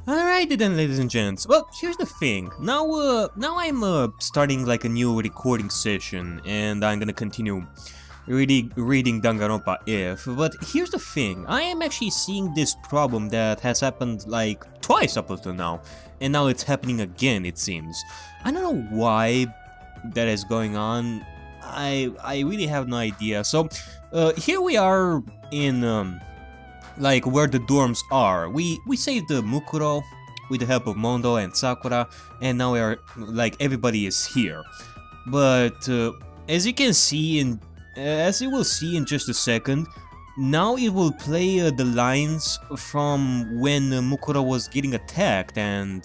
Alrighty then, ladies and gents. Well, here's the thing. Now I'm starting like a new recording session, and I'm gonna continue reading Danganronpa IF. But here's the thing. I am actually seeing this problem that has happened like twice up until now, and now it's happening again. It seems. I don't know why that is going on. I really have no idea. So, here we are in like where the dorms are. We saved Mukuro with the help of Mondo and Sakura, and now we are like everybody is here. But as you can see, as you will see in just a second, now it will play the lines from when Mukuro was getting attacked and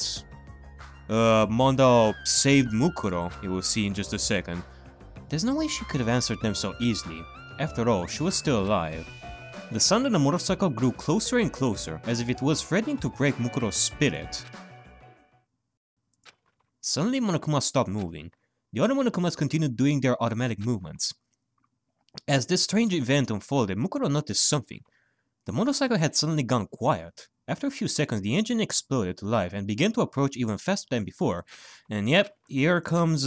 Mondo saved Mukuro. You will see in just a second. There's no way she could have answered them so easily. After all, she was still alive. The sound of the motorcycle grew closer and closer, as if it was threatening to break Mukuro's spirit. Suddenly, Monokuma stopped moving. The other Monokumas continued doing their automatic movements. As this strange event unfolded, Mukuro noticed something. The motorcycle had suddenly gone quiet. After a few seconds, the engine exploded to life and began to approach even faster than before. And yep, here comes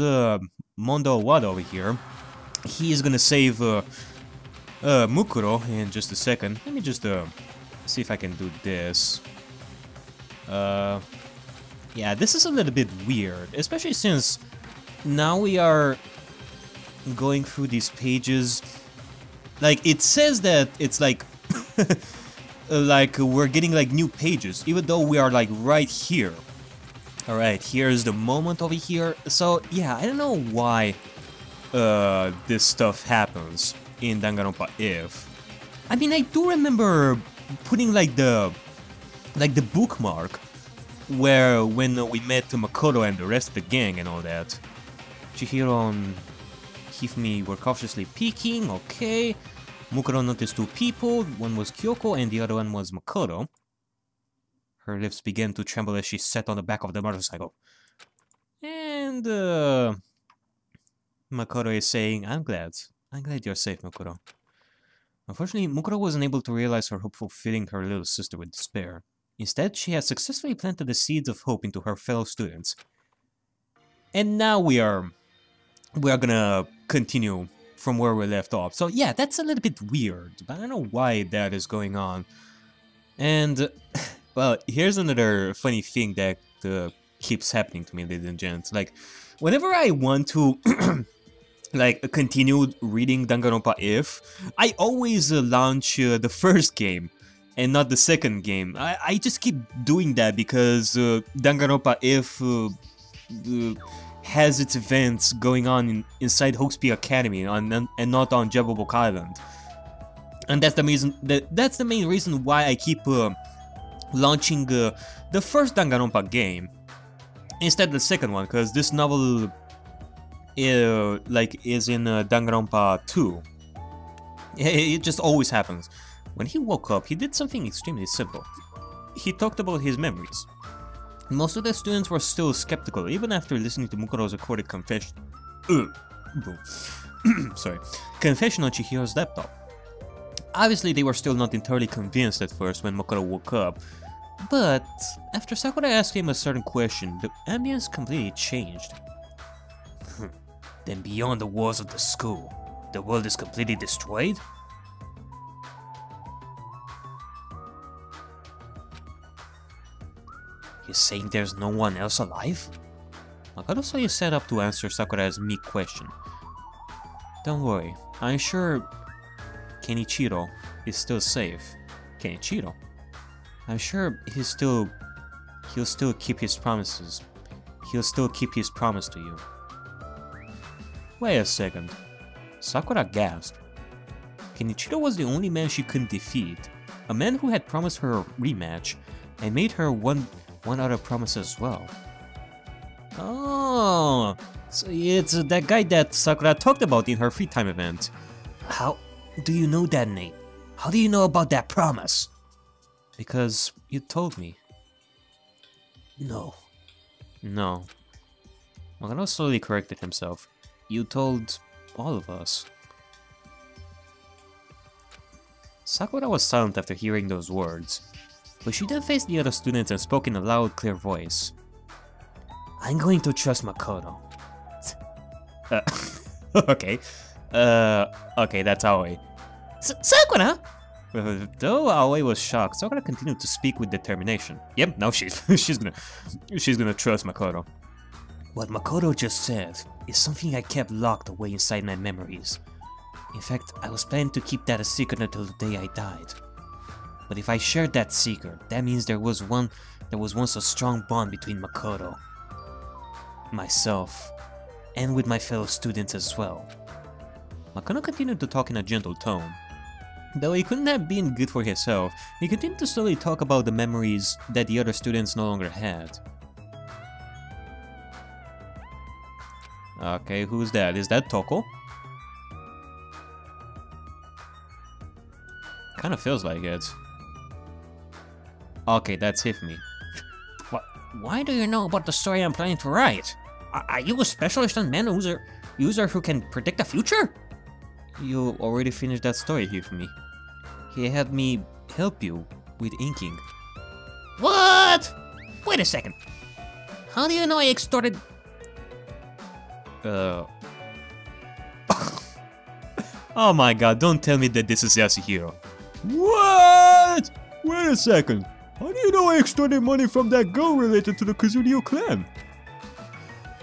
Mondo Wada over here. He is gonna save Mukuro in just a second. Let me just see if I can do this. Yeah, this is a little bit weird, especially since now we are going through these pages. Like, it says that it's like like we're getting like new pages, even though we are like right here. Alright, here's the moment over here. So yeah, I don't know why this stuff happens in Danganronpa IF. I mean, I do remember putting like the bookmark where when we met Makoto and the rest of the gang and all that. Chihiro and Hifumi were cautiously peeking. Okay. Mukuro noticed two people. One was Kyoko and the other one was Makoto. Her lips began to tremble as she sat on the back of the motorcycle. And Makoto is saying, I'm glad you're safe, Mukuro. Unfortunately, Mukuro wasn't able to realize her hopeful filling her little sister with despair. Instead, she had successfully planted the seeds of hope into her fellow students. And now we are gonna continue from where we left off. So yeah, that's a little bit weird, but I don't know why that is going on. And, well, here's another funny thing that keeps happening to me, ladies and gents. Like, whenever I want to like continue reading Danganronpa IF, I always launch the first game and not the second game. I just keep doing that because Danganronpa IF has its events going on inside Hoxpie Academy and not on Jabberwock Island. And that's the reason. That's the main reason why I keep launching the first Danganronpa game instead of the second one, because this novel is in Danganronpa 2. It just always happens. When he woke up, he did something extremely simple. He talked about his memories. Most of the students were still skeptical, even after listening to Mukuro's recorded confession. Sorry. Confession on Chihiro's laptop. Obviously, they were still not entirely convinced at first when Mukuro woke up, but after Sakura asked him a certain question, the ambience completely changed. Then beyond the walls of the school, the world is completely destroyed? You're saying there's no one else alive? Makoto saw you set up to answer Sakura's meek question. Don't worry, I'm sure Kenichiro is still safe. Kenichiro? I'm sure he'll still keep his promises. He'll still keep his promise to you. Wait a second. Sakura gasped. Kenichiro was the only man she couldn't defeat. A man who had promised her a rematch and made her one other promise as well. Oh, so it's that guy that Sakura talked about in her free time event. How do you know that name? How do you know about that promise? Because you told me. No. Makoto slowly corrected himself. You told all of us. Sakura was silent after hearing those words. But she then faced the other students and spoke in a loud, clear voice. I'm going to trust Makoto. Okay. Okay, that's Aoi. Sakura! Though Aoi was shocked, Sakura continued to speak with determination. Yep, now she's gonna trust Makoto. What Makoto just said is something I kept locked away inside my memories. In fact, I was planning to keep that a secret until the day I died. But if I shared that secret, that means there was once a strong bond between Makoto, myself, and with my fellow students as well. Makoto continued to talk in a gentle tone. Though he couldn't have been good for his health, he continued to slowly talk about the memories that the other students no longer had. Okay, who's that? Is that Toko? Kinda feels like it. Okay, that's Hifumi. What? Why do you know about the story I'm planning to write? Are you a specialist on man user who can predict the future? You already finished that story, Hifumi. He had me help you with inking. What? Wait a second. How do you know I extorted... Oh my god, don't tell me that this is Yasuhiro. What? Wait a second. How do you know I extorted money from that girl related to the Kazuryo clan?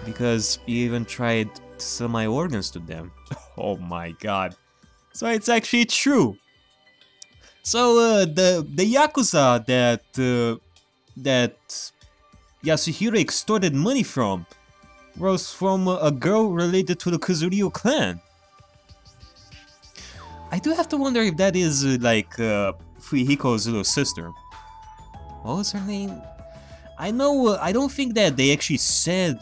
Because you even tried to sell my organs to them. Oh my god. So it's actually true. So the Yakuza that Yasuhiro extorted money from was from a girl related to the Kazuryo clan. I do have to wonder if that is like Fuyuhiko's little sister. What was her name? I know. I don't think that they actually said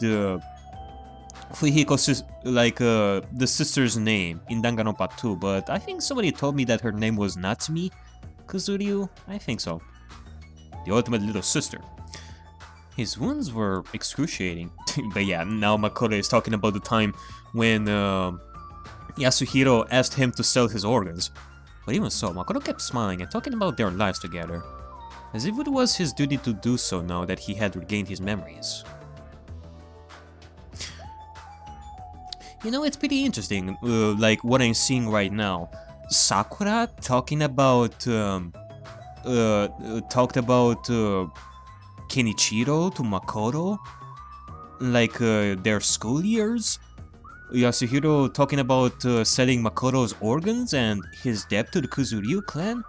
Fuyuhiko's the sister's name in Danganronpa 2, but I think somebody told me that her name was Natsumi Kazuryo. I think so. The ultimate little sister. His wounds were excruciating. But yeah, now Makoto is talking about the time when Yasuhiro asked him to sell his organs. But even so, Makoto kept smiling and talking about their lives together, as if it was his duty to do so now that he had regained his memories. You know, it's pretty interesting, like what I'm seeing right now. Sakura talking about, talked about Kenichiro to Makoto, like their school years. Yasuhiro talking about selling Makoto's organs and his debt to the Kazuryo clan.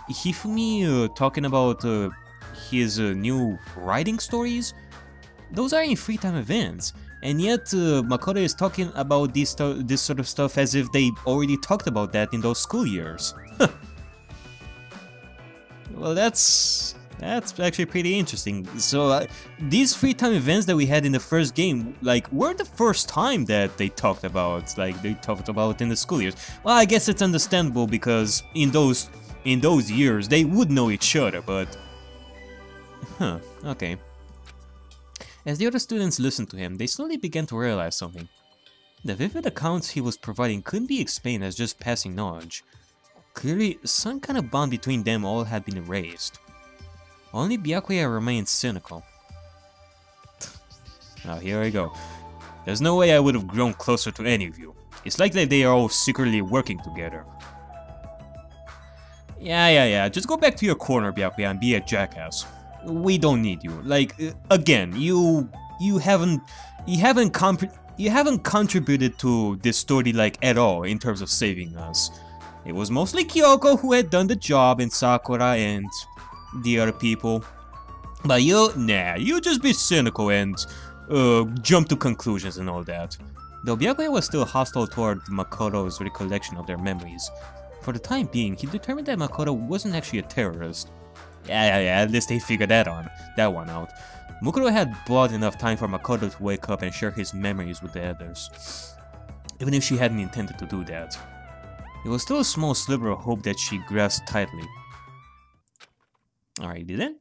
Hifumi talking about his new writing stories. Those are in free time events, and yet Makoto is talking about this sort of stuff as if they already talked about that in those school years. Well, that's actually pretty interesting. So these free time events that we had in the first game, like, were the first time that they talked about, in the school years. Well, I guess it's understandable because in those years they would know each other, but okay. As the other students listened to him, they slowly began to realize something. The vivid accounts he was providing couldn't be explained as just passing knowledge. Clearly, some kind of bond between them all had been erased. Only Byakuya remained cynical. Now here I go. There's no way I would have grown closer to any of you. It's like that they are all secretly working together. Yeah. Just go back to your corner, Byakuya, and be a jackass. We don't need you. Like, again, you haven't contributed to this story, like, at all in terms of saving us. It was mostly Kyoko who had done the job, and Sakura and the other people. But you just be cynical and jump to conclusions and all that. Though Byakuya was still hostile toward Makoto's recollection of their memories, for the time being, he determined that Makoto wasn't actually a terrorist. Yeah, at least they figured that one out. Makoto had bought enough time for Makoto to wake up and share his memories with the others, even if she hadn't intended to do that. It was still a small sliver of hope that she grasped tightly. Alright, didn't?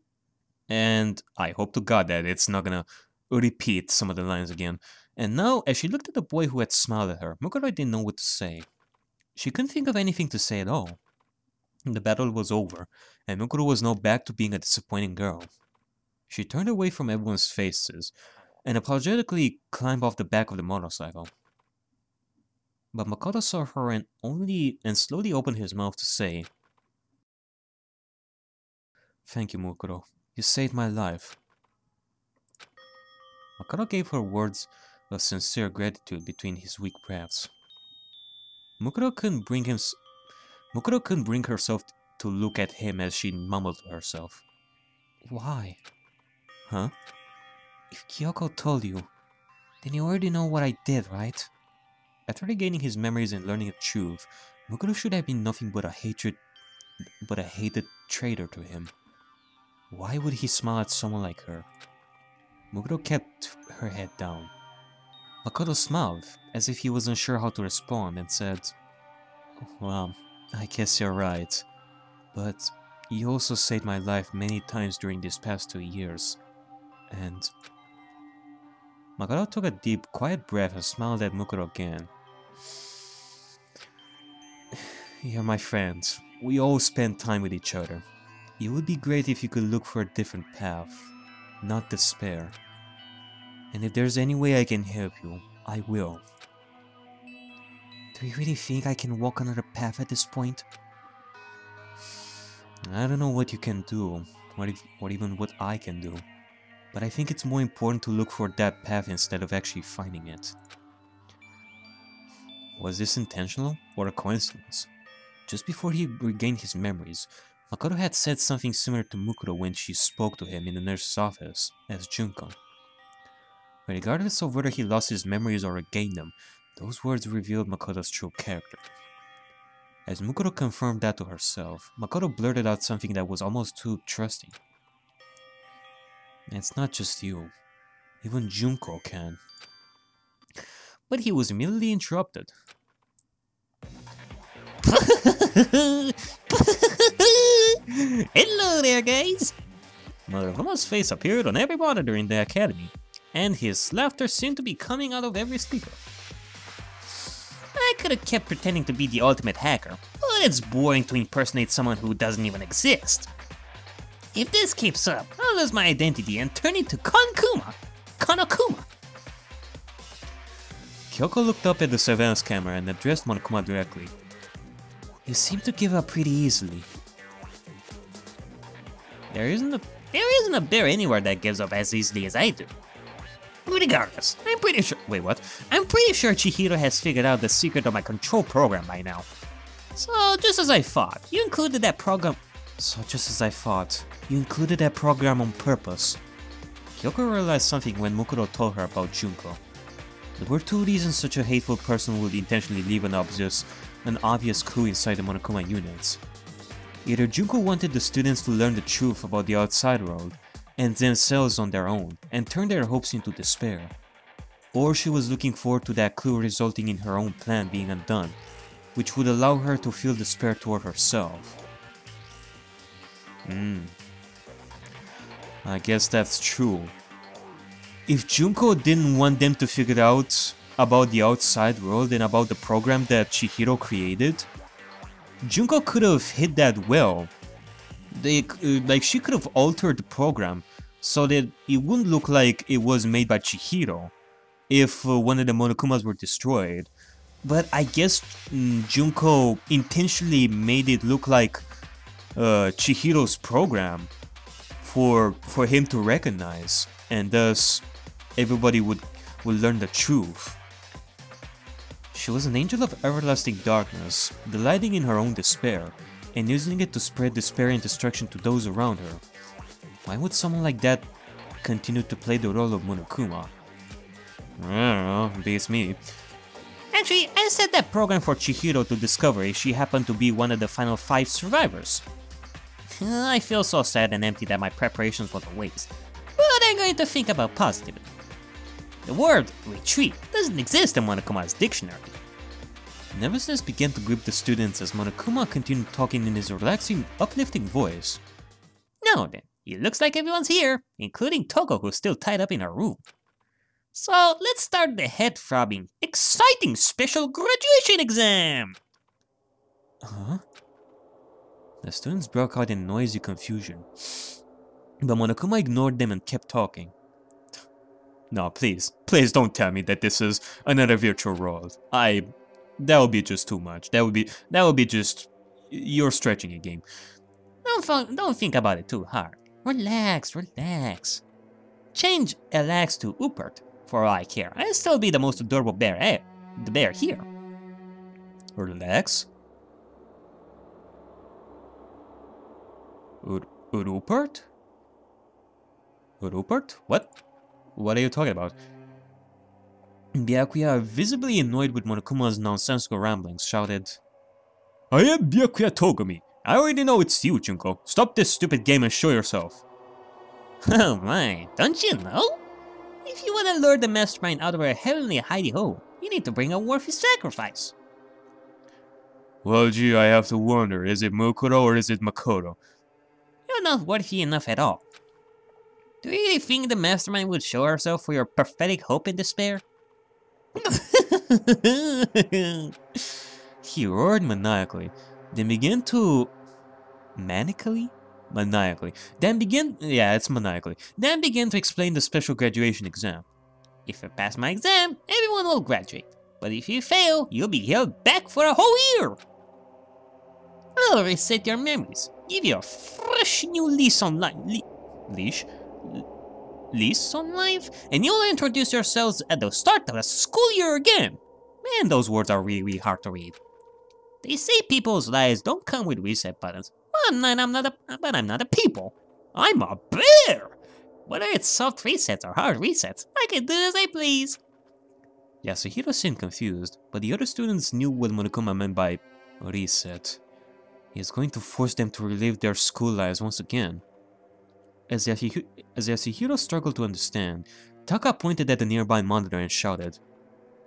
And I hope to God that it's not gonna repeat some of the lines again. And now, as she looked at the boy who had smiled at her, Makoto didn't know what to say. She couldn't think of anything to say at all. The battle was over, and Mukuro was now back to being a disappointing girl. She turned away from everyone's faces, and apologetically climbed off the back of the motorcycle. But Makoto saw her and slowly opened his mouth to say, "Thank you, Mukuro. You saved my life." Makoto gave her words of sincere gratitude between his weak breaths. Mukuro couldn't bring herself to look at him as she mumbled to herself. "Why?" "Huh? If Kyoko told you, then you already know what I did, right?" After regaining his memories and learning the truth, Mukuro should have been nothing but a hated traitor to him. Why would he smile at someone like her? Mukuro kept her head down. Makoto smiled, as if he wasn't sure how to respond, and said, "Well, I guess you're right. But you also saved my life many times during these past 2 years. And..." Makoto took a deep, quiet breath and smiled at Mukuro again. "You're my friend. We all spend time with each other. It would be great if you could look for a different path, not despair. And if there's any way I can help you, I will." "Do you really think I can walk another path at this point?" "I don't know what you can do, or even what I can do. But I think it's more important to look for that path instead of actually finding it." Was this intentional, or a coincidence? Just before he regained his memories, Makoto had said something similar to Mukuro when she spoke to him in the nurse's office as Junko. But regardless of whether he lost his memories or regained them, those words revealed Makoto's true character. As Mukuro confirmed that to herself, Makoto blurted out something that was almost too trusting. "It's not just you. Even Junko can." But he was immediately interrupted. "Hello there, guys!" Monokuma's face appeared on every monitor in the academy, and his laughter seemed to be coming out of every speaker. "I could have kept pretending to be the ultimate hacker, but it's boring to impersonate someone who doesn't even exist. If this keeps up, I'll lose my identity and turn into Konokuma. Kyoko looked up at the surveillance camera and addressed Monokuma directly. "You seem to give up pretty easily." There isn't a bear anywhere that gives up as easily as I do. Regardless, I'm pretty sure Chihiro has figured out the secret of my control program by now. So just as I thought, you included that program on purpose." Kyoko realized something when Mukuro told her about Junko. There were 2 reasons such a hateful person would intentionally leave an obvious clue inside the Monokuma units. Either Junko wanted the students to learn the truth about the outside world and themselves on their own, and turn their hopes into despair. Or she was looking forward to that clue resulting in her own plan being undone, which would allow her to feel despair toward herself. I guess that's true. If Junko didn't want them to figure out about the outside world and about the program that Chihiro created, Junko could have hid that well. She could have altered the program so that it wouldn't look like it was made by Chihiro if one of the Monokumas were destroyed. But I guess Junko intentionally made it look like Chihiro's program for him to recognize, and thus everybody would learn the truth. She was an angel of everlasting darkness, delighting in her own despair, and using it to spread despair and destruction to those around her. Why would someone like that continue to play the role of Monokuma? I don't know, beats me. Actually, I set that program for Chihiro to discover if she happened to be one of the final 5 survivors. I feel so sad and empty that my preparations were a waste, but I'm going to think about positively. The word retreat doesn't exist in Monokuma's dictionary. Nervousness began to grip the students as Monokuma continued talking in his relaxing, uplifting voice. Now then, it looks like everyone's here, including Toko, who's still tied up in her room. So let's start the head-throbbing, exciting special graduation exam! Huh? The students broke out in noisy confusion, but Monokuma ignored them and kept talking. No, please don't tell me that this is another virtual world. That would be just too much. That would be just, you're stretching a game. Don't think about it too hard. Relax. Change Alex to Upert, for all I care. I'll still be the most adorable bear, the bear here. Relax? Rupert? Rupert? What? What are you talking about? Byakuya, visibly annoyed with Monokuma's nonsensical ramblings, shouted, I am Byakuya Togumi. I already know it's you, Junko. Stop this stupid game and show yourself. Oh my, don't you know? If you want to lure the mastermind out of our heavenly hidey hole, you need to bring a worthy sacrifice. Well, gee, I have to wonder, is it Mukuro or is it Makoto? You're not worthy enough at all. Do you really think the mastermind would show herself for your pathetic hope and despair? He roared maniacally, then began to... Maniacally? Maniacally. Then began to explain the special graduation exam. If you pass my exam, everyone will graduate. But if you fail, you'll be held back for a whole year. I'll reset your memories, give you a fresh new lease on life. Lease on life? And you'll introduce yourselves at the start of the school year again. Man, those words are really hard to read. They say people's lives don't come with reset buttons. But I'm not a people. I'm a bear! Whether it's soft resets or hard resets, I can do as I please. Yasuhiro seemed confused, but the other students knew what Monokuma meant by reset. He is going to force them to relive their school lives once again. As Yasuhiro struggled to understand, Taka pointed at the nearby monitor and shouted,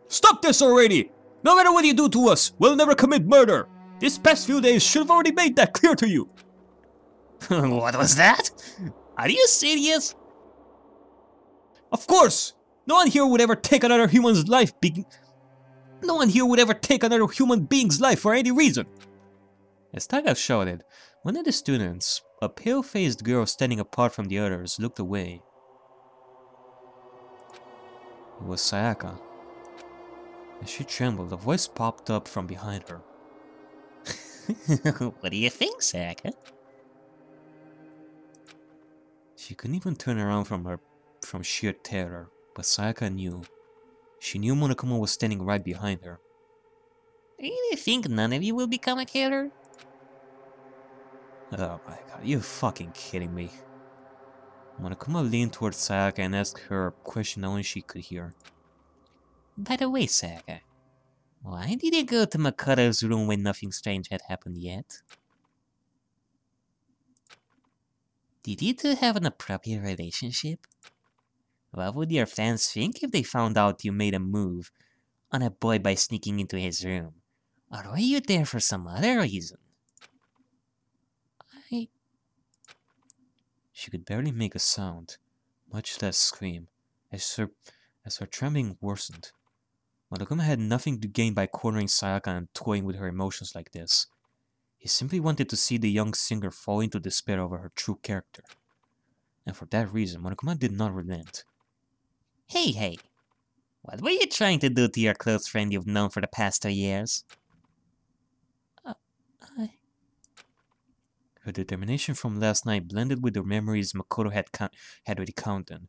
Stop this already! No matter what you do to us, we'll never commit murder! These past few days should have already made that clear to you! What was that? Are you serious? Of course! No one here would ever take another human being's life for any reason! As Taka shouted, one of the students, a pale-faced girl standing apart from the others, looked away. It was Sayaka. As she trembled, a voice popped up from behind her. What do you think, Sayaka? She couldn't even turn around from sheer terror, but Sayaka knew. She knew Monokuma was standing right behind her. Do you think none of you will become a killer? Oh my god, you fucking kidding me. Monokuma leaned towards Sayaka and asked her a question only she could hear. By the way, Sayaka, why did you go to Makoto's room when nothing strange had happened yet? Did you two have an appropriate relationship? What would your fans think if they found out you made a move on a boy by sneaking into his room? Or were you there for some other reason? She could barely make a sound, much less scream, as her trembling worsened. Monokuma had nothing to gain by cornering Sayaka and toying with her emotions like this. He simply wanted to see the young singer fall into despair over her true character. And for that reason, Monokuma did not relent. Hey, what were you trying to do to your close friend you've known for the past 2 years? Her determination from last night blended with the memories Makoto had recounted,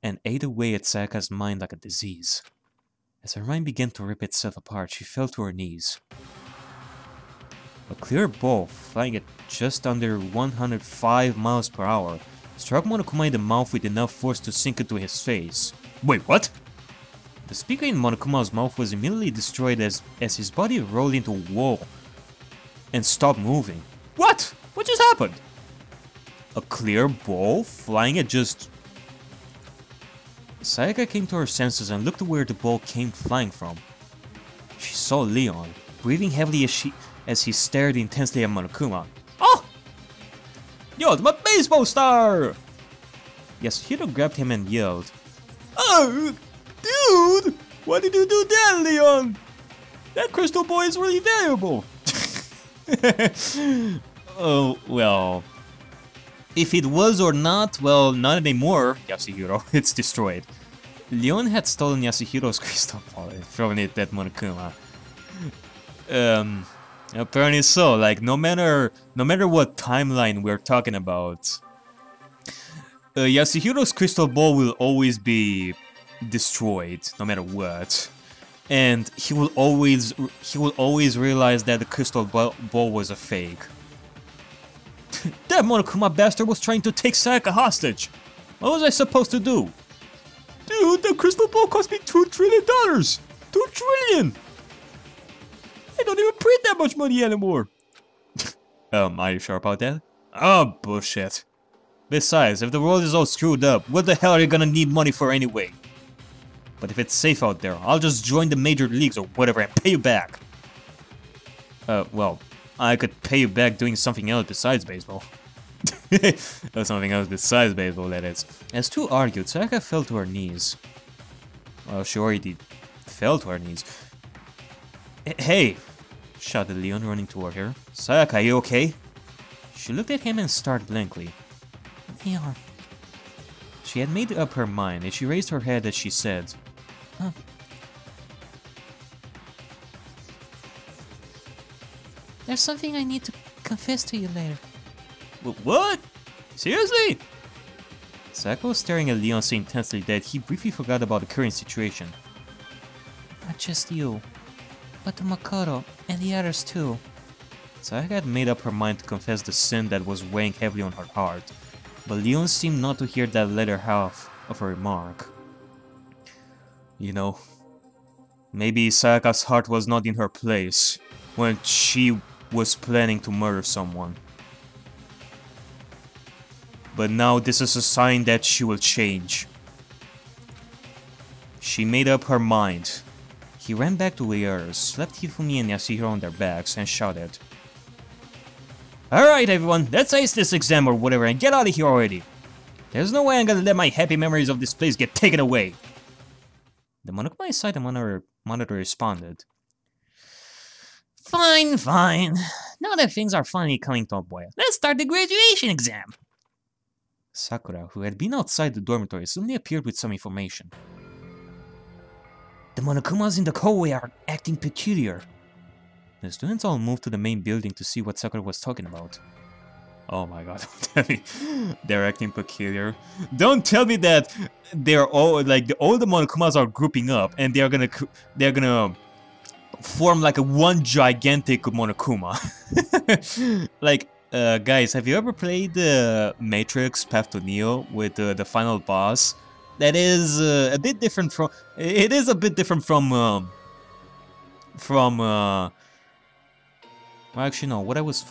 and ate away at Sayaka's mind like a disease. As her mind began to rip itself apart, she fell to her knees. A clear ball, flying at just under 105 miles per hour, struck Monokuma in the mouth with enough force to sink into his face. Wait, what? The speaker in Monokuma's mouth was immediately destroyed as his body rolled into a wall and stopped moving. What? What just happened? A clear ball flying at just... Sayaka came to her senses and looked to where the ball came flying from. She saw Leon, breathing heavily as he stared intensely at Monokuma. Oh! The ultimate baseball star! Yasuhiro grabbed him and yelled, Oh, dude! Why did you do that, Leon? That crystal boy is really valuable! Oh, well... If it was or not, well, not anymore, Yasuhiro. It's destroyed. Leon had stolen Yasuhiro's crystal ball and thrown it at Monokuma. Apparently so. Like, no matter what timeline we're talking about, Yasuhiro's crystal ball will always be destroyed, no matter what. And he will always realize that the crystal ball was a fake. That Monokuma bastard was trying to take Sayaka hostage. What was I supposed to do? Dude, the crystal ball cost me $2 trillion! $2 trillion! I don't even print that much money anymore! Are you sure about that? Oh, bullshit. Besides, if the world is all screwed up, what the hell are you gonna need money for anyway? But if it's safe out there, I'll just join the major leagues or whatever and pay you back. Well, I could pay you back doing something else besides baseball. Something else besides baseball, that is. As two argued, Sayaka fell to her knees. Well, she already fell to her knees. Hey! Shouted Leon, running toward her. Sayaka, are you okay? She looked at him and stared blankly. Yeah. She had made up her mind, and she raised her head as she said, "Huh. There's something I need to confess to you later." What? Seriously? Sayaka was staring at Leon so intensely that he briefly forgot about the current situation. Not just you, but Makoto and the others too. Sayaka had made up her mind to confess the sin that was weighing heavily on her heart, but Leon seemed not to hear that latter half of her remark. You know, maybe Sayaka's heart was not in her place when she was planning to murder someone. But now this is a sign that she will change. She made up her mind. He ran back to the others, slapped Hifumi and Yasuhiro on their backs, and shouted, "Alright everyone, let's ace this exam or whatever and get out of here already. There's no way I'm gonna let my happy memories of this place get taken away." The Monokuma inside the monitor responded, "Fine, fine. Now that things are finally coming to a boil, let's start the graduation exam." Sakura, who had been outside the dormitory, suddenly appeared with some information. "The Monokumas in the hallway are acting peculiar." The students all moved to the main building to see what Sakura was talking about. Oh my god, don't tell me they're acting peculiar. Don't tell me that they're all, like, all the Monokumas are grouping up and they're gonna form like a one gigantic Monokuma. Like, guys, have you ever played Matrix Path to Neo with the final boss? That is a bit different from... It is a bit different from... well, actually, no. What I was...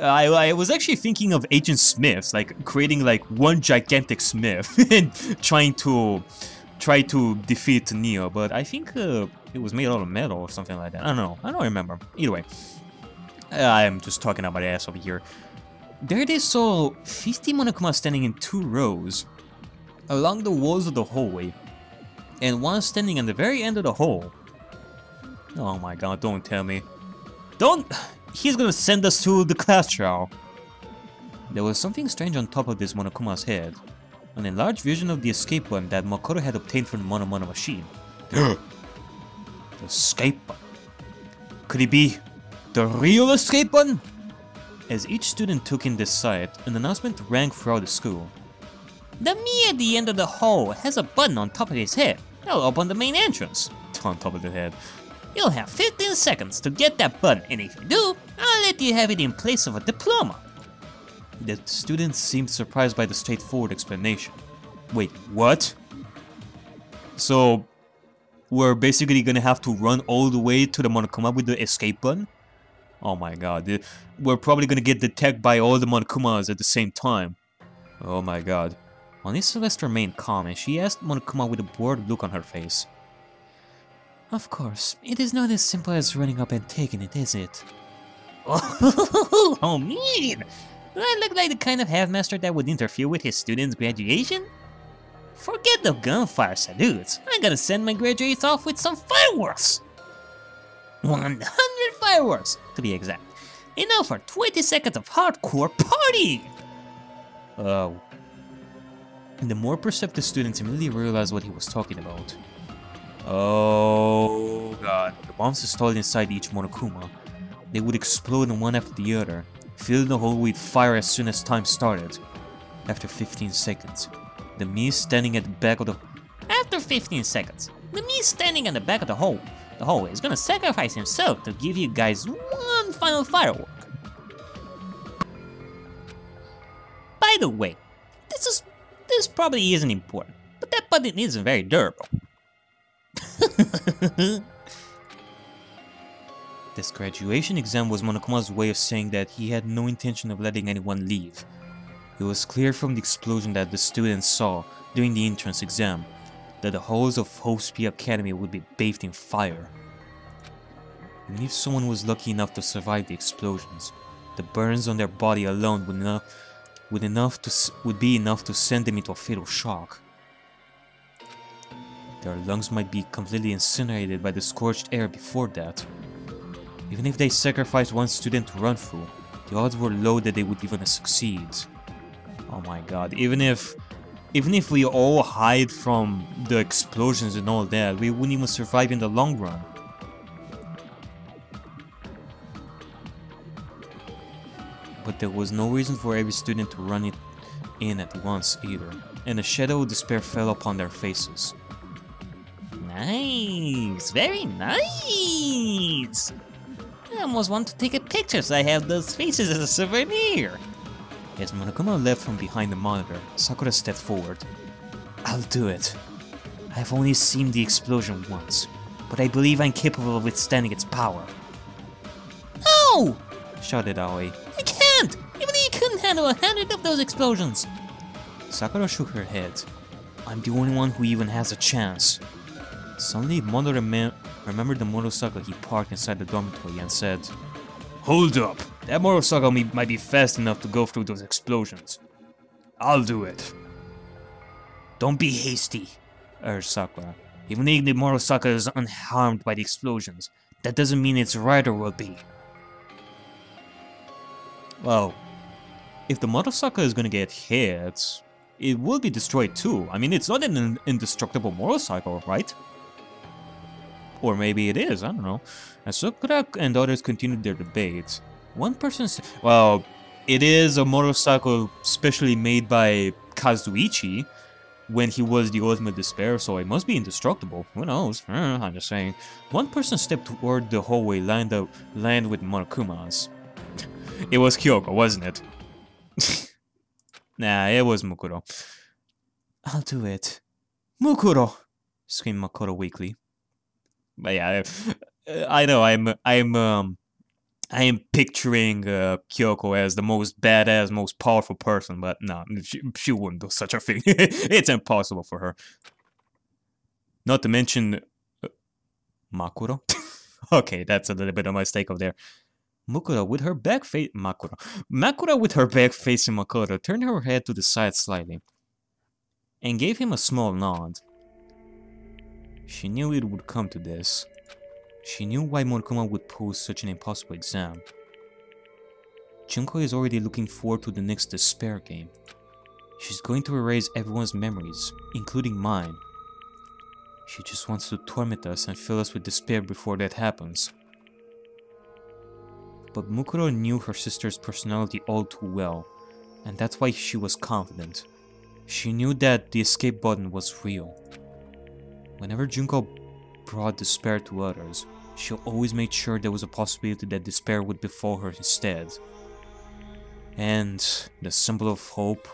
I was actually thinking of Agent Smiths, like creating like one gigantic Smith and try to defeat Neo. But I think it was made out of metal or something like that. I don't know. I don't remember. Either way. I'm just talking about my ass over here. There they saw 50 Monokuma standing in 2 rows along the walls of the hallway, and one standing at the very end of the hall. Oh my god, don't tell me. Don't! He's gonna send us to the class trial. There was something strange on top of this Monokuma's head. An enlarged version of the escape button that Makoto had obtained from the MonoMono Machine. The escape button. Could it be the real escape button? As each student took in this sight, an announcement rang throughout the school. The me at the end of the hall has a button on top of his head. That'll open the main entrance. On top of the head. You'll have 15 seconds to get that button, and if you do, I'll let you have it in place of a diploma. The students seemed surprised by the straightforward explanation. Wait, what? So, we're basically gonna have to run all the way to the Monokuma with the escape button? Oh my god, we're probably gonna get detected by all the Monokumas at the same time. Oh my god. Only Celeste remained calm, and she asked Monokuma with a bored look on her face. Of course, it is not as simple as running up and taking it, is it? Oh, mean! Do I look like the kind of headmaster that would interfere with his students' graduation? Forget the gunfire salutes. I'm gonna send my graduates off with some fireworks! 100 fireworks, to be exact. And now for 20 seconds of hardcore party! Oh. The more perceptive students immediately realized what he was talking about. Oh god. The bombs installed inside each Monokuma. They would explode one after the other, filling the hole with fire as soon as time started. After 15 seconds, the me standing at the back of the... After 15 seconds, the me standing at the back of the hole is gonna sacrifice himself to give you guys one final firework. By the way, this probably isn't important, but that button isn't very durable. This graduation exam was Monokuma's way of saying that he had no intention of letting anyone leave. It was clear from the explosion that the students saw during the entrance exam that the halls of Hope's Academy would be bathed in fire. Even if someone was lucky enough to survive the explosions, the burns on their body alone would be enough to send them into a fatal shock. Their lungs might be completely incinerated by the scorched air before that. Even if they sacrificed one student to run through, the odds were low that they would even succeed. Oh my god, even if we all hide from the explosions and all that, we wouldn't even survive in the long run. But there was no reason for every student to run it in at once either, and a shadow of despair fell upon their faces. Nice! Very nice! I almost want to take a picture so I have those faces as a souvenir! As Monokuma left from behind the monitor, Sakura stepped forward. I'll do it. I've only seen the explosion once, but I believe I'm capable of withstanding its power. No! Shouted Aoi. I can't! Even he couldn't handle 100 of those explosions! Sakura shook her head. I'm the only one who even has a chance. Suddenly, Mono remembered the motorcycle he parked inside the dormitory and said, Hold up! That motorcycle might be fast enough to go through those explosions. I'll do it. Don't be hasty, urged Sakura. Even if the motorcycle is unharmed by the explosions, that doesn't mean its rider will be. Well, if the motorcycle is gonna get hit, it will be destroyed too. I mean, it's not an indestructible motorcycle, right? Or maybe it is, I don't know. As Sakura and others continued their debate, one person said, well, it is a motorcycle specially made by Kazuichi when he was the ultimate despair, so it must be indestructible. Who knows? I'm just saying. One person stepped toward the hallway lined with Monokuma's. It was Kyoko, wasn't it? Nah, it was Mukuro. I'll do it. Mukuro! Screamed Makoto weakly. But yeah, I know I am picturing Kyoko as the most badass, most powerful person, but no, she wouldn't do such a thing. It's impossible for her. Not to mention Makuro. Okay, that's a little bit of a mistake over there. Makura with her back facing Makoto turned her head to the side slightly and gave him a small nod. She knew it would come to this. She knew why Monokuma would pose such an impossible exam. Junko is already looking forward to the next despair game. She's going to erase everyone's memories, including mine. She just wants to torment us and fill us with despair before that happens. But Mukuro knew her sister's personality all too well, and that's why she was confident. She knew that the escape button was real. Whenever Junko brought despair to others, she always made sure there was a possibility that despair would befall her instead. And the symbol of hope.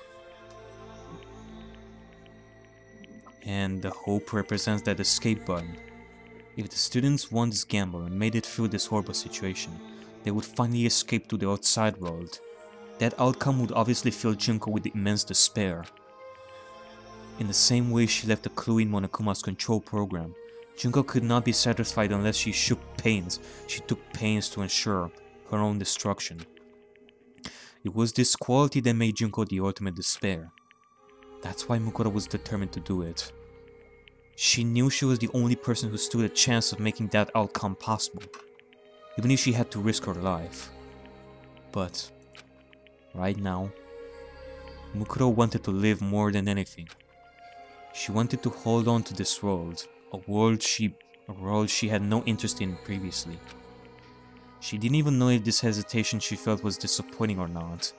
And the hope represents that escape button. If the students won this gamble and made it through this horrible situation, they would finally escape to the outside world. That outcome would obviously fill Junko with immense despair. In the same way she left a clue in Monokuma's control program, Junko could not be satisfied unless she took pains to ensure her own destruction. It was this quality that made Junko the ultimate despair. That's why Mukuro was determined to do it. She knew she was the only person who stood a chance of making that outcome possible, even if she had to risk her life. But right now, Mukuro wanted to live more than anything. She wanted to hold on to this world, a world she had no interest in previously. She didn't even know if this hesitation she felt was disappointing or not.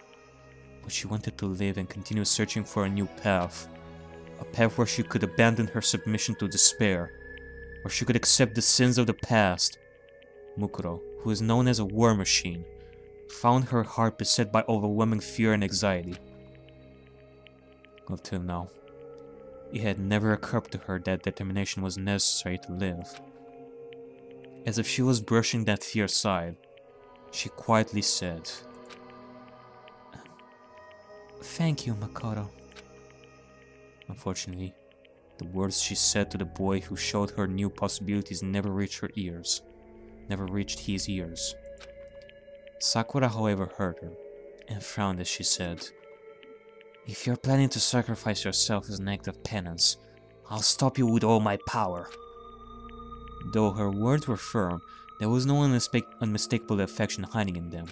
But she wanted to live and continue searching for a new path. A path where she could abandon her submission to despair, where she could accept the sins of the past. Mukuro, who is known as a war machine, found her heart beset by overwhelming fear and anxiety. Up till now, it had never occurred to her that determination was necessary to live. As if she was brushing that fear aside, she quietly said, "Thank you, Makoto." Unfortunately, the words she said to the boy who showed her new possibilities never reached her ears, never reached his ears. Sakura, however, heard her, and frowned as she said, "If you're planning to sacrifice yourself as an act of penance, I'll stop you with all my power." Though her words were firm, there was no unmistakable affection hiding in them.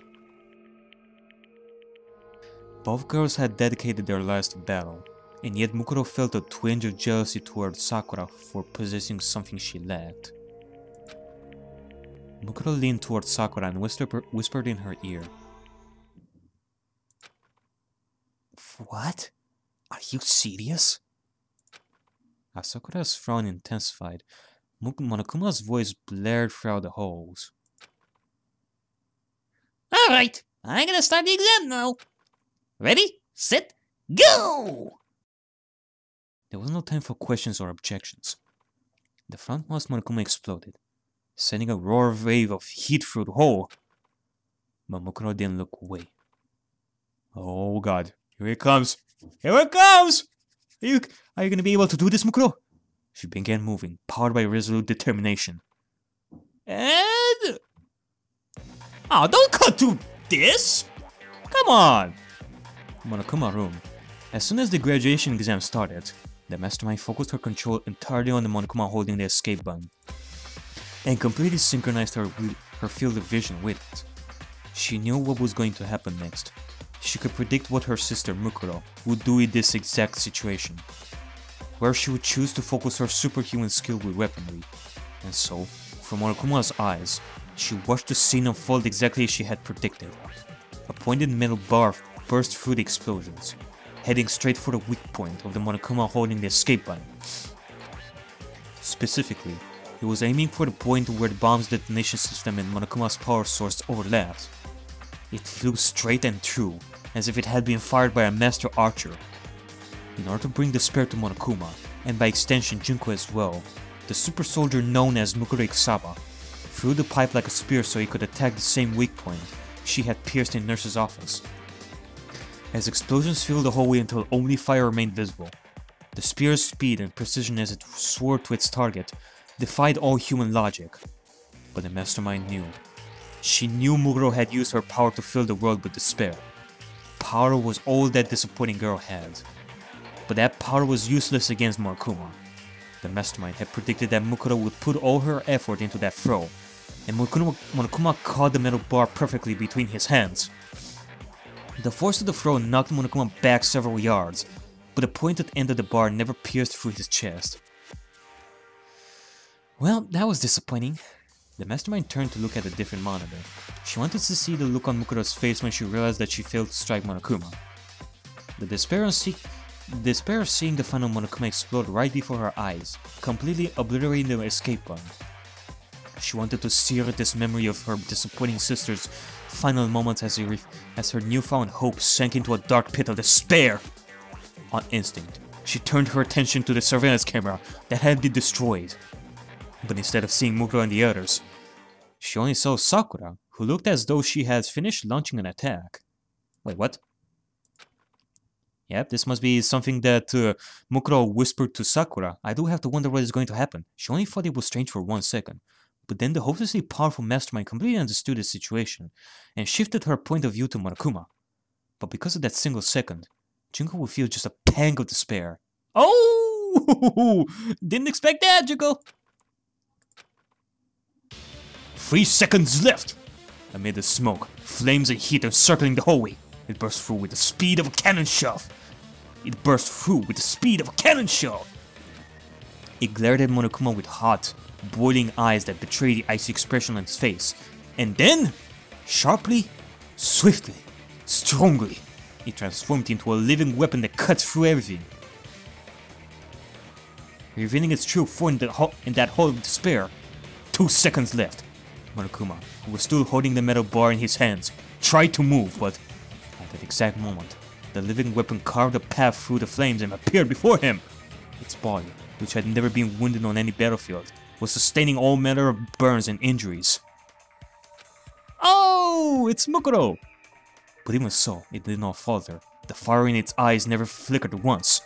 Both girls had dedicated their lives to battle, and yet Mukuro felt a twinge of jealousy toward Sakura for possessing something she lacked. Mukuro leaned toward Sakura and whispered in her ear, "What? Are you serious?" As Sakura's frown intensified, Monokuma's voice blared throughout the halls. "Alright, I'm gonna start the exam now. Ready, set, go!" There was no time for questions or objections. The frontmost Monokuma exploded, sending a roar wave of heat through the hall. But Mukuro didn't look away. "Oh god, here it comes! Here it comes! Are you gonna be able to do this, Mukuro?" She began moving, powered by resolute determination. And... oh, don't cut to this! Come on! Monokuma room. As soon as the graduation exam started, the mastermind focused her control entirely on the Monokuma holding the escape button, and completely synchronized her field of vision with it. She knew what was going to happen next. She could predict what her sister Mukuro would do in this exact situation, where she would choose to focus her superhuman skill with weaponry. And so, from Monokuma's eyes, she watched the scene unfold exactly as she had predicted. A pointed metal bar burst through the explosions, heading straight for the weak point of the Monokuma holding the escape button. Specifically, it was aiming for the point where the bomb's detonation system and Monokuma's power source overlapped. It flew straight and true, as if it had been fired by a master archer. In order to bring despair to Monokuma, and by extension Junko as well, the super soldier known as Mukuro Ikasaba threw the pipe like a spear so he could attack the same weak point she had pierced in Nurse's office. As explosions filled the hallway until only fire remained visible, the spear's speed and precision as it soared to its target defied all human logic. But the mastermind knew. She knew Mukuro had used her power to fill the world with despair. Power was all that disappointing girl had. But that power was useless against Monokuma. The mastermind had predicted that Mukuro would put all her effort into that throw, and Monokuma caught the metal bar perfectly between his hands. The force of the throw knocked Monokuma back several yards, but the pointed end of the bar never pierced through his chest. Well, that was disappointing. The mastermind turned to look at a different monitor. She wanted to see the look on Mukuro's face when she realized that she failed to strike Monokuma. The despair of seeing the final Monokuma explode right before her eyes, completely obliterating the escape button. She wanted to sear at this memory of her disappointing sister's final moments as her newfound hope sank into a dark pit of despair. On instinct, she turned her attention to the surveillance camera that had been destroyed. But instead of seeing Mukuro and the others, she only saw Sakura, who looked as though she had finished launching an attack. Wait, what? Yep, this must be something that Mukuro whispered to Sakura. I do have to wonder what is going to happen. She only thought it was strange for 1 second. But then the hopelessly powerful mastermind completely understood the situation and shifted her point of view to Monokuma. But because of that single second, Junko would feel just a pang of despair. Oh! Didn't expect that, Junko! 3 seconds left! Amid the smoke, flames and heat encircling the hallway, it burst through with the speed of a cannon shell. It glared at Monokuma with hot, boiling eyes that betrayed the icy expression on its face. And then, sharply, swiftly, strongly, it transformed into a living weapon that cuts through everything. Revealing its true form in that hole of despair. 2 seconds left. Monokuma, who was still holding the metal bar in his hands, tried to move, but at that exact moment, the living weapon carved a path through the flames and appeared before him. Its body, which had never been wounded on any battlefield, was sustaining all manner of burns and injuries. Oh, it's Makoto! But even so, it did not falter. The fire in its eyes never flickered once.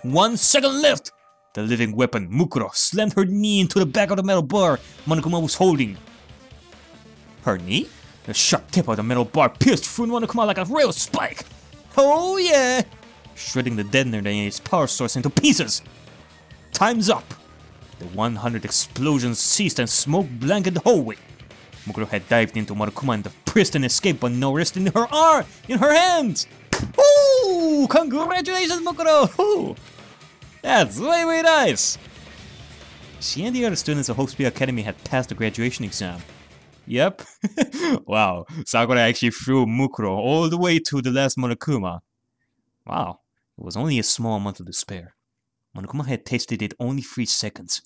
1 second left! The living weapon, Mukuro, slammed her knee into the back of the metal bar Monokuma was holding. Her knee? The sharp tip of the metal bar pierced through Monokuma like a rail spike. Oh yeah! Shredding the detonator and its power source into pieces. Time's up! The 100 explosions ceased and smoke blanketed the hallway. Mukuro had dived into Monokuma and the pressed an escape, but no rest in her hands! Ooh! Congratulations, Mukuro! Ooh. That's way nice! She and the other students of Hope Speed Academy had passed the graduation exam. Yep. Wow, Sakura actually threw Mukuro all the way to the last Monokuma. Wow, it was only a small amount of despair. Monokuma had tasted it only 3 seconds.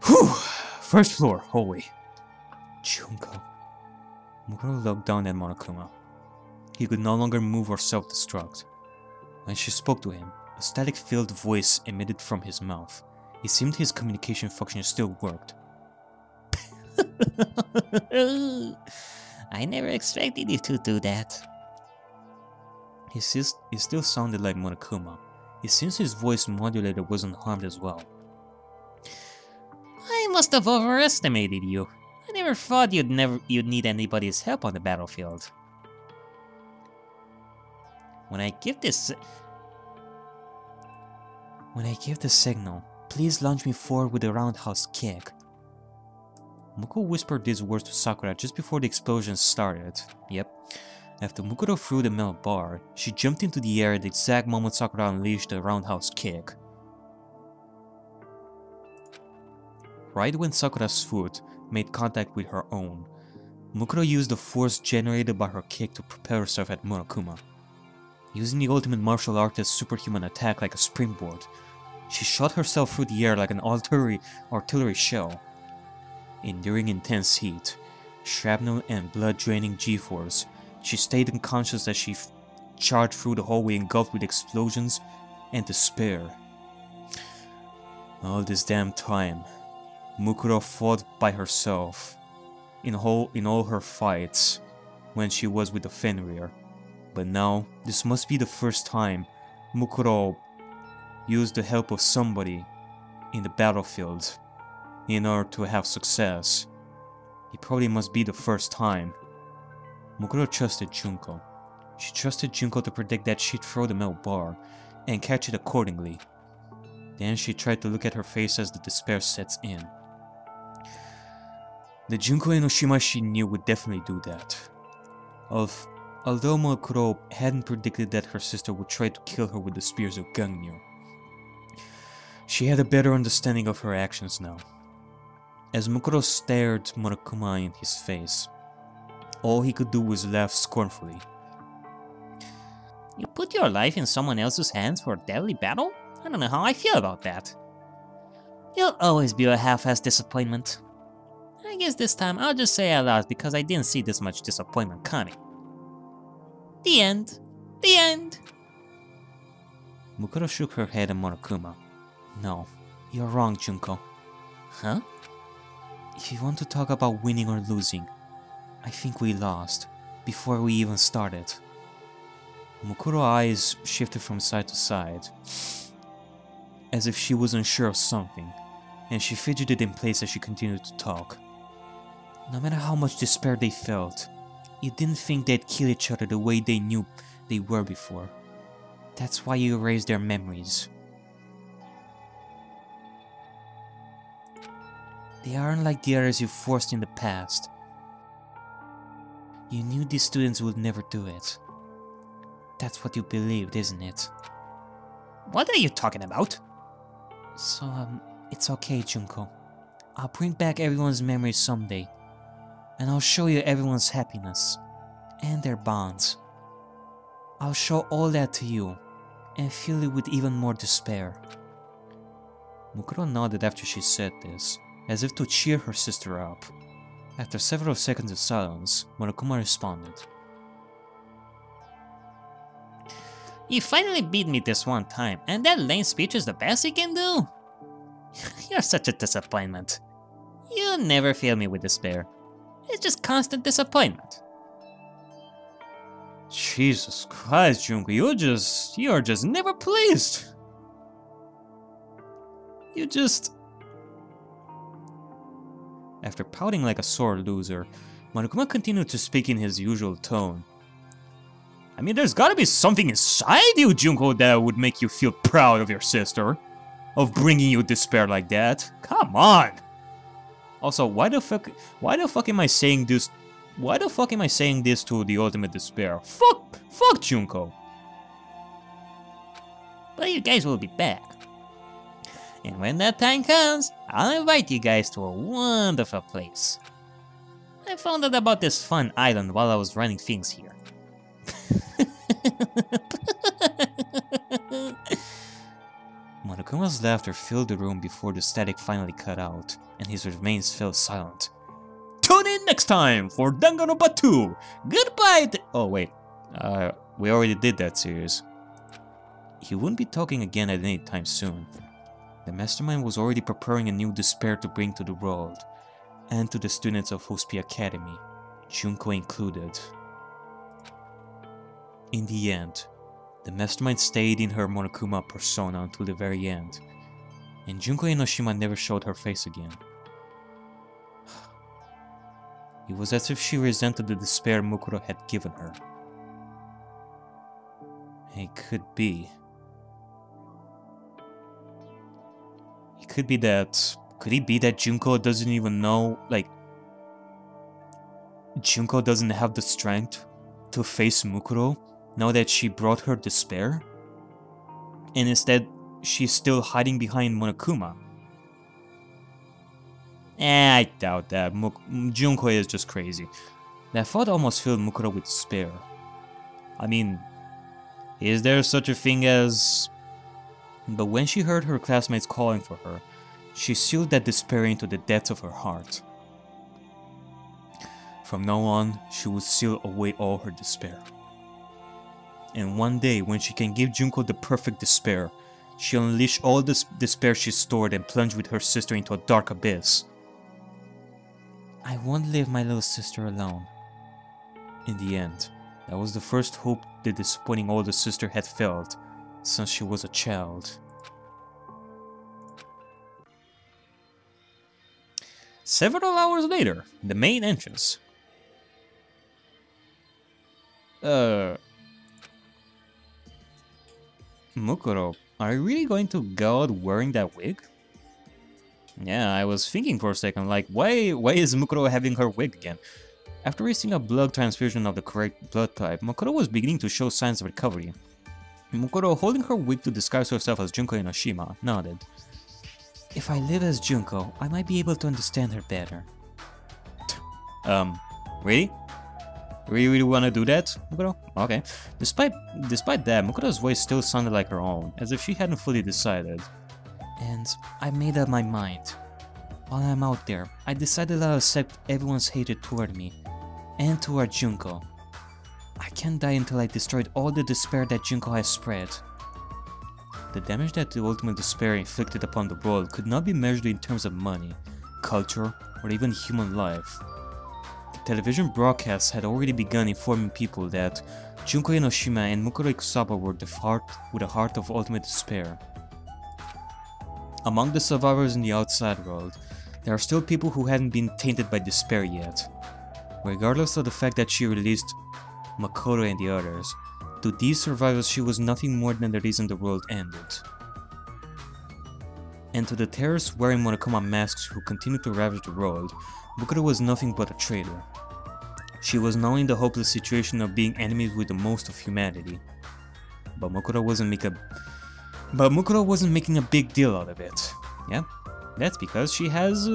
Whew! First floor, hallway. Junko. Mukuro looked down at Monokuma. He could no longer move or self-destruct. When she spoke to him, a static-filled voice emitted from his mouth. It seemed his communication function still worked. I never expected you to do that. It still sounded like Monokuma. It seems his voice modulator wasn't harmed as well. I must have overestimated you. I never thought you'd need anybody's help on the battlefield. When I give the signal, please launch me forward with a roundhouse kick. Muko whispered these words to Sakura just before the explosion started. Yep. After Mukuro threw the metal bar, she jumped into the air at the exact moment Sakura unleashed the roundhouse kick. Right when Sakura's foot made contact with her own, Mukuro used the force generated by her kick to propel herself at Monokuma. Using the ultimate martial artist's superhuman attack like a springboard, she shot herself through the air like an artillery shell. Enduring intense heat, shrapnel and blood-draining G-force, she stayed unconscious as she charged through the hallway engulfed with explosions and despair. All this damn time, Mukuro fought by herself in all her fights when she was with the Fenrir. But now, this must be the first time Mukuro used the help of somebody in the battlefield in order to have success. It probably must be the first time. Mukuro trusted Junko. She trusted Junko to predict that she'd throw the metal bar and catch it accordingly. Then she tried to look at her face as the despair sets in. The Junko Enoshima she knew would definitely do that. Although Mukuro hadn't predicted that her sister would try to kill her with the spears of Gangnew, she had a better understanding of her actions now. As Mukuro stared Monokuma in his face, all he could do was laugh scornfully. You put your life in someone else's hands for a deadly battle? I don't know how I feel about that. You'll always be a half-assed disappointment. I guess this time I'll just say I lost because I didn't see this much disappointment coming. The end. The end. Mukuro shook her head at Monokuma. No, you're wrong, Junko. Huh? If you want to talk about winning or losing, I think we lost, before we even started. Mukuro's eyes shifted from side to side, as if she was unsure of something, and she fidgeted in place as she continued to talk. No matter how much despair they felt, you didn't think they'd kill each other the way they knew they were before. That's why you erased their memories. They aren't like the others you forced in the past. You knew these students would never do it. That's what you believed, isn't it? What are you talking about? So, it's okay, Junko. I'll bring back everyone's memories someday. And I'll show you everyone's happiness. And their bonds. I'll show all that to you. And fill you with even more despair. Makoto nodded after she said this, as if to cheer her sister up. After several seconds of silence, Monokuma responded. You finally beat me this one time, and that lame speech is the best you can do? You're such a disappointment. You never fail me with despair. It's just constant disappointment. Jesus Christ, Junko, you're just never pleased. After pouting like a sore loser, Monokuma continued to speak in his usual tone. I mean, there's gotta be something inside you, Junko, that would make you feel proud of your sister. Of bringing you despair like that. Come on! Also, why the fuck am I saying this? Why the fuck am I saying this to the ultimate despair? Fuck Junko! But you guys will be back. And when that time comes, I'll invite you guys to a wonderful place. I found out about this fun island while I was running things here. Monokuma's laughter filled the room before the static finally cut out, and his remains fell silent. Tune in next time for Danganronpa 2! Goodbye! Oh wait, we already did that series. He wouldn't be talking again at any time soon. The mastermind was already preparing a new despair to bring to the world, and to the students of Hospia Academy, Junko included. In the end, the mastermind stayed in her Monokuma persona until the very end, and Junko Enoshima never showed her face again. It was as if she resented the despair Makoto had given her. It could be that... Could it be that Junko doesn't even know, Junko doesn't have the strength to face Makoto now that she brought her despair? And instead, she's still hiding behind Monokuma? I doubt that. Junko is just crazy. That thought almost filled Makoto with despair. I mean, is there such a thing as... But when she heard her classmates calling for her, she sealed that despair into the depths of her heart. From now on, she would seal away all her despair. And one day, when she can give Junko the perfect despair, she'll unleash all the despair she stored and plunge with her sister into a dark abyss. I won't leave my little sister alone. In the end, that was the first hope the disappointing older sister had felt since she was a child. Several hours later, the main entrance. Makoto, are you really going to go out wearing that wig? Yeah, I was thinking for a second, why is Makoto having her wig again? After receiving a blood transfusion of the correct blood type, Makoto was beginning to show signs of recovery. Makoto, holding her wig to disguise herself as Junko Enoshima, nodded. If I live as Junko, I might be able to understand her better. Really? Really want to do that, Makoto? Okay. Despite that, Makoto's voice still sounded like her own, as if she hadn't fully decided. And I made up my mind. While I'm out there, I decided I'll accept everyone's hatred toward me, and toward Junko. I can't die until I destroyed all the despair that Junko has spread. The damage that the ultimate despair inflicted upon the world could not be measured in terms of money, culture, or even human life. The television broadcasts had already begun informing people that Junko Enoshima and Makoto Ikusaba were with a heart of ultimate despair. Among the survivors in the outside world, there are still people who hadn't been tainted by despair yet. Regardless of the fact that she released Makoto and the others, to these survivors she was nothing more than the reason the world ended. And to the terrorists wearing Monokuma masks who continued to ravage the world, Makoto was nothing but a traitor. She was now in the hopeless situation of being enemies with the most of humanity. But Makoto wasn't making a big deal out of it. Yeah, that's because she has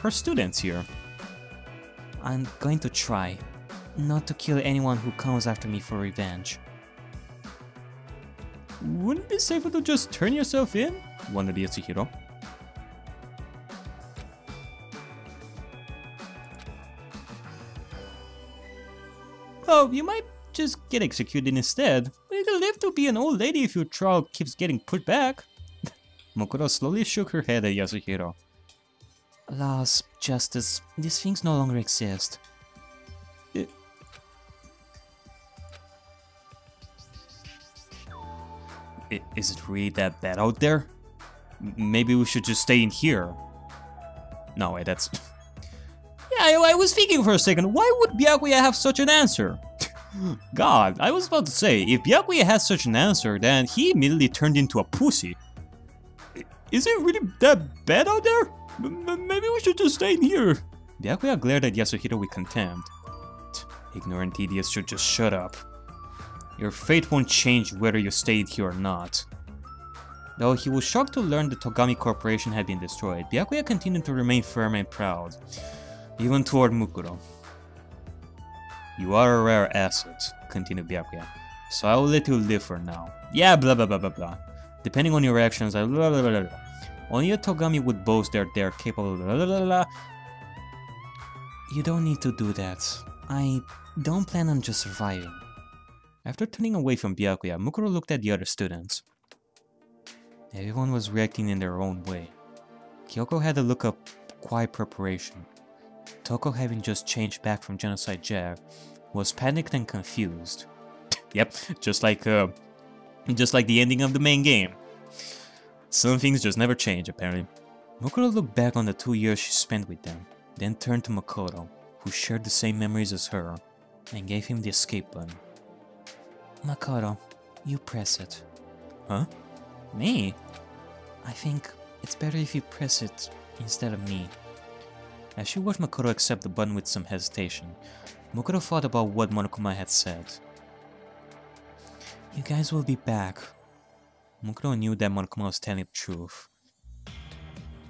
her students here. I'm going to try not to kill anyone who comes after me for revenge. Wouldn't it be safer to just turn yourself in? Wondered Yasuhiro. Oh, you might just get executed instead. You can live to be an old lady if your trial keeps getting put back. Makoto slowly shook her head at Yasuhiro. Laws, justice, these things no longer exist. Is it really that bad out there? Maybe we should just stay in here. No, wait, that's... Yeah, I was thinking for a second, why would Byakuya have such an answer? God, I was about to say, if Byakuya had such an answer, then he immediately turned into a pussy. Is it really that bad out there? Maybe we should just stay in here. Byakuya glared at Yasuhiro with contempt. Ignorant idiots should just shut up. Your fate won't change whether you stayed here or not. Though he was shocked to learn the Togami Corporation had been destroyed, Byakuya continued to remain firm and proud, even toward Mukuro. You are a rare asset, continued Byakuya, so I will let you live for now. Yeah, blah blah blah blah blah. Depending on your actions, blah blah blah blah. Only a Togami would boast that they are capable of blah blah blah blah. You don't need to do that. I don't plan on just surviving. After turning away from Byakuya, Mukuro looked at the other students. Everyone was reacting in their own way. Kyoko had a look of quiet preparation. Toko, having just changed back from Genocide Jack, was panicked and confused. Yep, just like the ending of the main game. Some things just never change, apparently. Mukuro looked back on the 2 years she spent with them, then turned to Makoto, who shared the same memories as her, and gave him the escape button. Makoto, you press it. Huh? Me? I think it's better if you press it instead of me. As she watched Makoto accept the button with some hesitation, Makoto thought about what Monokuma had said. You guys will be back. Makoto knew that Monokuma was telling the truth.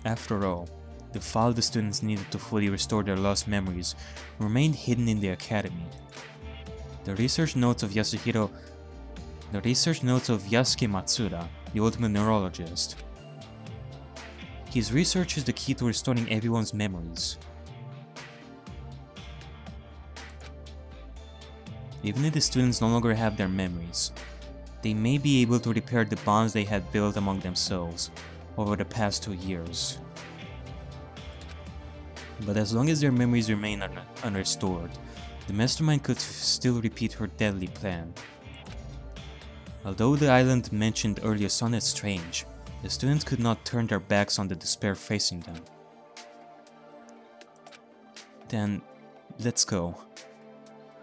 After all, the file the students needed to fully restore their lost memories remained hidden in the academy. The research notes of Yasuke Matsuda, the ultimate neurologist. His research is the key to restoring everyone's memories. Even if the students no longer have their memories, they may be able to repair the bonds they had built among themselves over the past 2 years. But as long as their memories remain unrestored, the mastermind could still repeat her deadly plan. Although the island mentioned earlier sounded strange, the students could not turn their backs on the despair facing them. Then, let's go.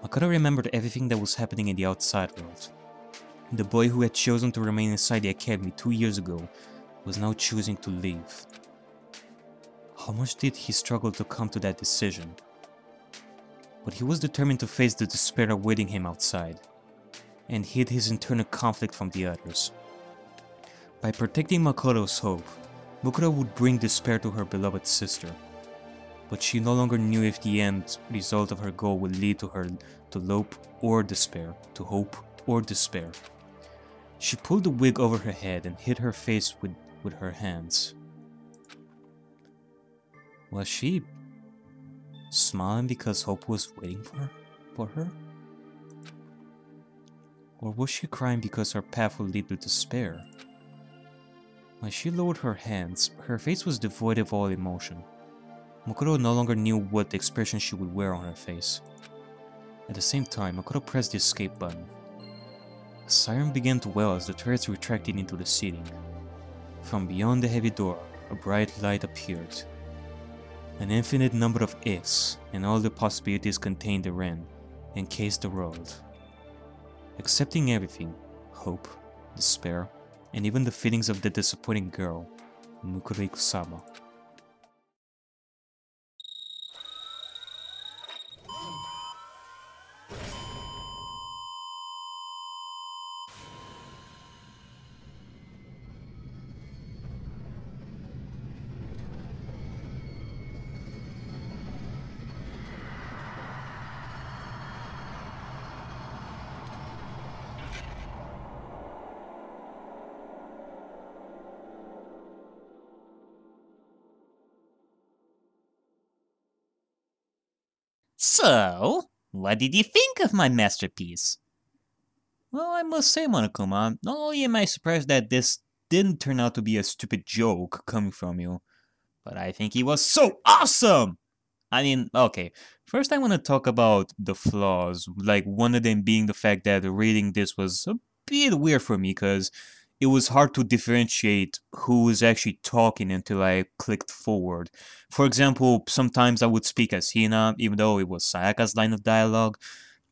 Makoto remembered everything that was happening in the outside world. The boy who had chosen to remain inside the academy 2 years ago was now choosing to leave. How much did he struggle to come to that decision? But he was determined to face the despair awaiting him outside, and hid his internal conflict from the others. By protecting Makoto's hope, Mukuro would bring despair to her beloved sister. But she no longer knew if the end result of her goal would lead to her to hope or despair, to hope or despair. She pulled the wig over her head and hid her face with her hands. Was she smiling because hope was waiting for her? Or was she crying because her path would lead to despair? When she lowered her hands, her face was devoid of all emotion. Makoto no longer knew what expression she would wear on her face. At the same time, Makoto pressed the escape button. A siren began to wail as the turrets retracted into the ceiling. From beyond the heavy door, a bright light appeared. An infinite number of ifs and all the possibilities contained therein encased the world. Accepting everything, hope, despair, and even the feelings of the disappointing girl, Mukuriku-sama. So, what did you think of my masterpiece? Well, I must say, Monokuma, not only am I surprised that this didn't turn out to be a stupid joke coming from you, but I think he was so awesome! I mean, okay, first I want to talk about the flaws, like one of them being the fact that reading this was a bit weird for me, because it was hard to differentiate who was actually talking until I clicked forward. For example, sometimes I would speak as Hina, even though it was Sayaka's line of dialogue.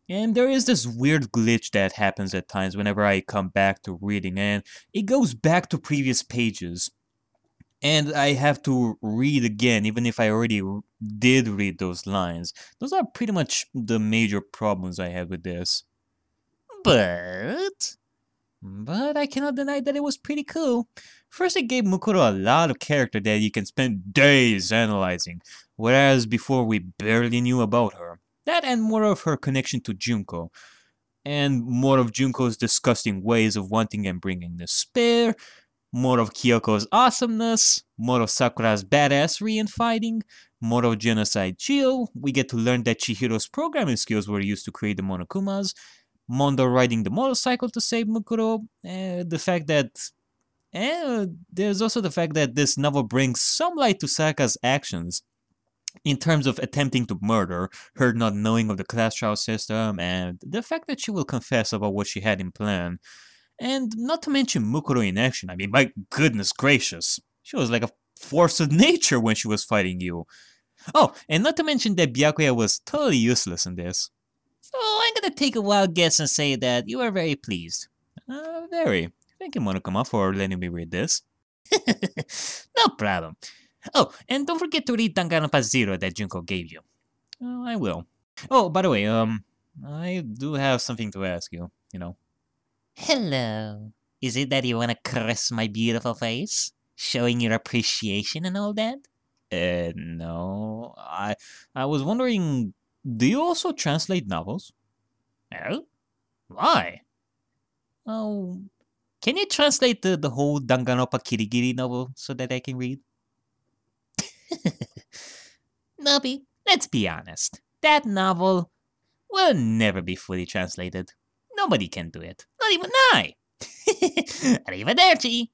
And there is this weird glitch that happens at times whenever I come back to reading, and it goes back to previous pages. And I have to read again, even if I already did read those lines. Those are pretty much the major problems I had with this. But I cannot deny that it was pretty cool. First, it gave Mukuro a lot of character that you can spend days analyzing, whereas before we barely knew about her. That and more of her connection to Junko, and more of Junko's disgusting ways of wanting and bringing despair, more of Kyoko's awesomeness, more of Sakura's badassery in fighting, more of Genocide Chill. We get to learn that Chihiro's programming skills were used to create the Monokumas, Mondo riding the motorcycle to save Mukuro, the fact that there's also the fact that this novel brings some light to Saka's actions in terms of attempting to murder, her not knowing of the class trial system, and the fact that she will confess about what she had in plan. And not to mention Mukuro in action. I mean, my goodness gracious. She was like a force of nature when she was fighting you. Oh, and not to mention that Byakuya was totally useless in this. So I'm gonna take a wild guess and say that you are very pleased. Very. Thank you, Monokuma, for letting me read this. No problem. Oh, and don't forget to read Danganronpa 0 that Junko gave you. Oh, I will. Oh, by the way, I do have something to ask you, you know. Hello. Is it that you want to caress my beautiful face? Showing your appreciation and all that? No. I was wondering, do you also translate novels? Oh? Why? Oh, can you translate the whole Danganronpa Kirigiri novel so that I can read? Noby, let's be honest. That novel will never be fully translated. Nobody can do it. Not even I. Arrivederci.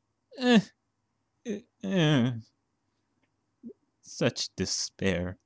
Such despair.